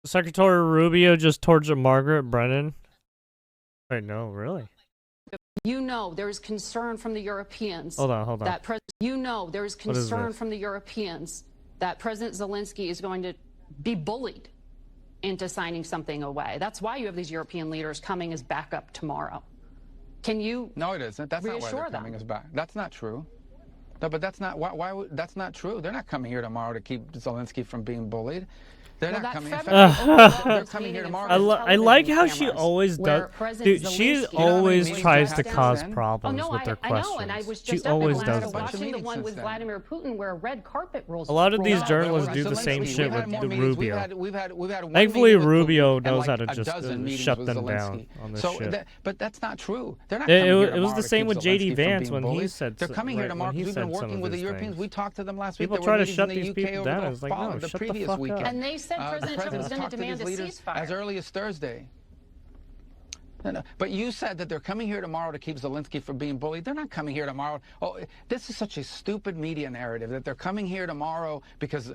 Secretary Rubio just tortured Margaret Brennan. Wait, no, really? You know, there is concern from the Europeans. Hold on. That there is concern from the Europeans that President Zelensky is going to be bullied into signing something away. That's why you have these European leaders coming as backup tomorrow. Can you? No, it isn't. That's not why they're coming as back. That's not true. No, but that's not why. That's not true. They're not coming here tomorrow to keep Zelensky from being bullied. They're not coming. They're coming here tomorrow. I like how she always does. Dude, she always tries to cause problems with her questions. I know, and I was She just always up does watching the one with Vladimir Putin where a red carpet rolls. A lot of these journalists do the same shit with the Rubio. We've had Thankfully, Rubio knows how to just shut them down on this shit. But that's not true. They're not coming here tomorrow. It was the same with JD Vance when he said. They're coming here tomorrow because we've been working with the Europeans. We talked to them last week. People try to shut these people down. It's like, no, shut the fuck up. And they said President Trump was going to demand a ceasefire as early as Thursday. No. But you said that they're coming here tomorrow to keep Zelensky from being bullied. They're not coming here tomorrow. Oh, this is such a stupid media narrative that they're coming here tomorrow because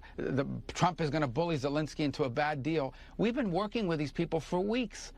Trump is going to bully Zelensky into a bad deal. We've been working with these people for weeks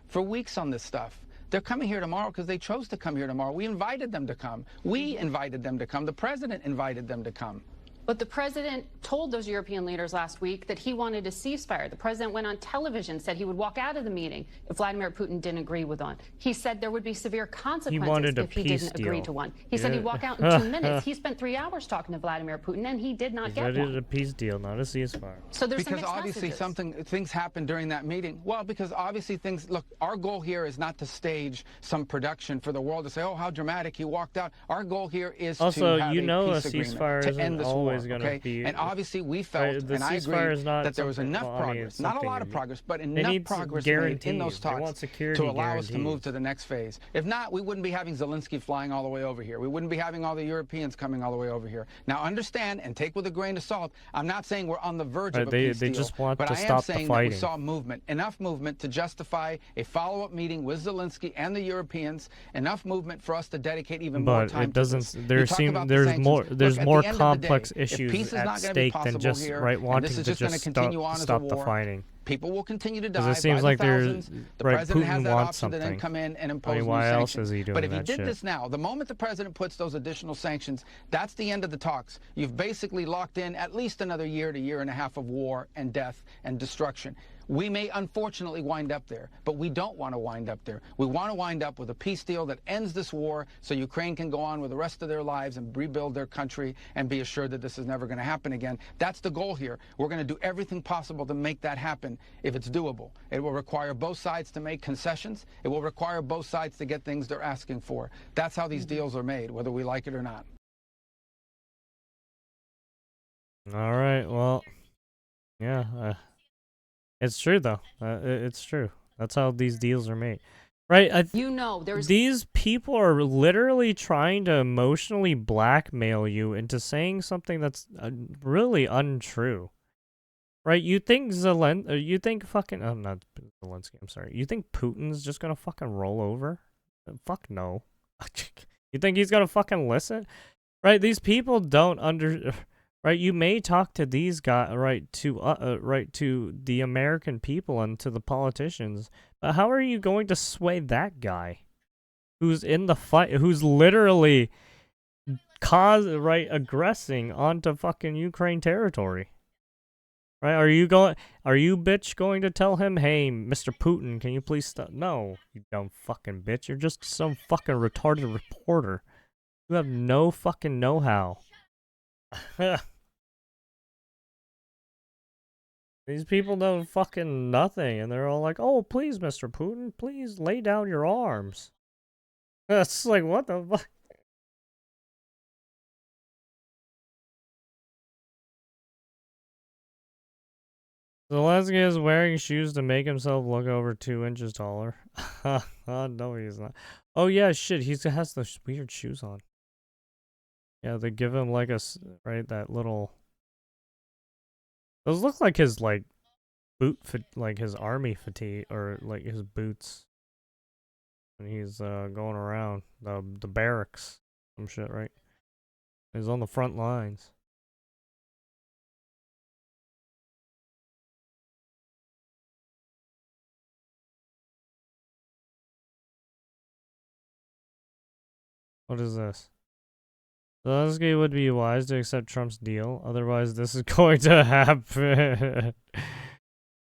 on this stuff. They're coming here tomorrow because they chose to come here tomorrow. We invited them to come. We invited them to come. The president invited them to come. But the president told those European leaders last week that he wanted a ceasefire. The president went on television, said he would walk out of the meeting if Vladimir Putin didn't agree with one. He said there would be severe consequences if he didn't agree to one. He said he'd walk out in 2 minutes. He spent 3 hours talking to Vladimir Putin, and he did not get one. He wanted a peace deal, not a ceasefire. So there's because obviously things happened during that meeting. Well, because obviously look, our goal here is not to stage some production for the world to say, oh, how dramatic, he walked out. Our goal here is also, to have you know, a peace agreement to end this always war. Going to be. And obviously, we felt, and I agree, that there was enough progress, not a lot of progress, but enough progress made in those talks to allow us to move to the next phase. If not, we wouldn't be having Zelensky flying all the way over here. We wouldn't be having all the Europeans coming all the way over here. Now, understand and take with a grain of salt, I'm not saying we're on the verge of a peace deal, just want but to I am stop saying the fighting. That we saw movement, enough movement to justify a follow-up meeting with Zelensky and the Europeans, enough movement for us to dedicate even more time to this. There's more complex issues at stake than just wanting to just stop the fighting. People will continue to die. It seems like the president has that option something. to then come in and impose new why sanctions. Else is he doing but if he that did shit? this now, the moment the president puts those additional sanctions, that's the end of the talks. You've basically locked in at least another year to year and a half of war and death and destruction. We may unfortunately wind up there, but we don't want to wind up there. We want to wind up with a peace deal that ends this war so Ukraine can go on with the rest of their lives and rebuild their country and be assured that this is never going to happen again. That's the goal here. We're going to do everything possible to make that happen if it's doable. It will require both sides to make concessions. It will require both sides to get things they're asking for. That's how these deals are made, whether we like it or not. All right, well, yeah. It's true, though. It's true. That's how these deals are made. Right? These people are literally trying to emotionally blackmail you into saying something that's really untrue. Right? You think fucking... Oh, not Zelensky, I'm sorry. You think Putin's just gonna fucking roll over? Fuck no. You think he's gonna fucking listen? Right? These people don't Right, you may talk to these guys, to the American people and to the politicians, but how are you going to sway that guy, who's in the fight, who's literally aggressing onto fucking Ukraine territory? Right? Are you bitch going to tell him, hey, Mr. Putin, can you please stop? No, you dumb fucking bitch. You're just some fucking retarded reporter. You have no fucking know-how. These people know fucking nothing, and they're all like, oh, please, Mr. Putin, please lay down your arms. That's like, what the fuck? Zelensky is wearing shoes to make himself look over 2 inches taller. No, he's not. Oh, yeah, shit, he has those weird shoes on. Yeah, they give him like that little... Those look like his his army fatigue, or like his boots. And he's going around the barracks, some shit, right? He's on the front lines. What is this? Zelensky would be wise to accept Trump's deal. Otherwise, this is going to happen.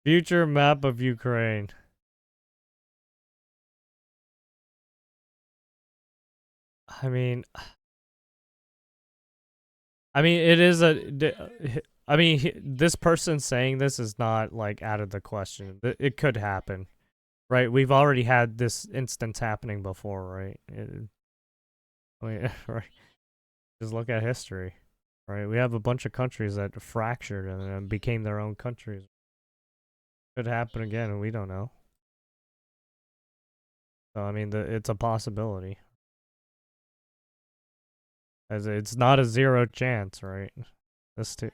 Future map of Ukraine. I mean, it is this person saying this is not like out of the question. It could happen, right? We've already had this instance happening before, right? Right. Just look at history, right? We have a bunch of countries that fractured and became their own countries. Could happen again, and we don't know. So I mean, it's a possibility. As it's not a zero chance, right? This too.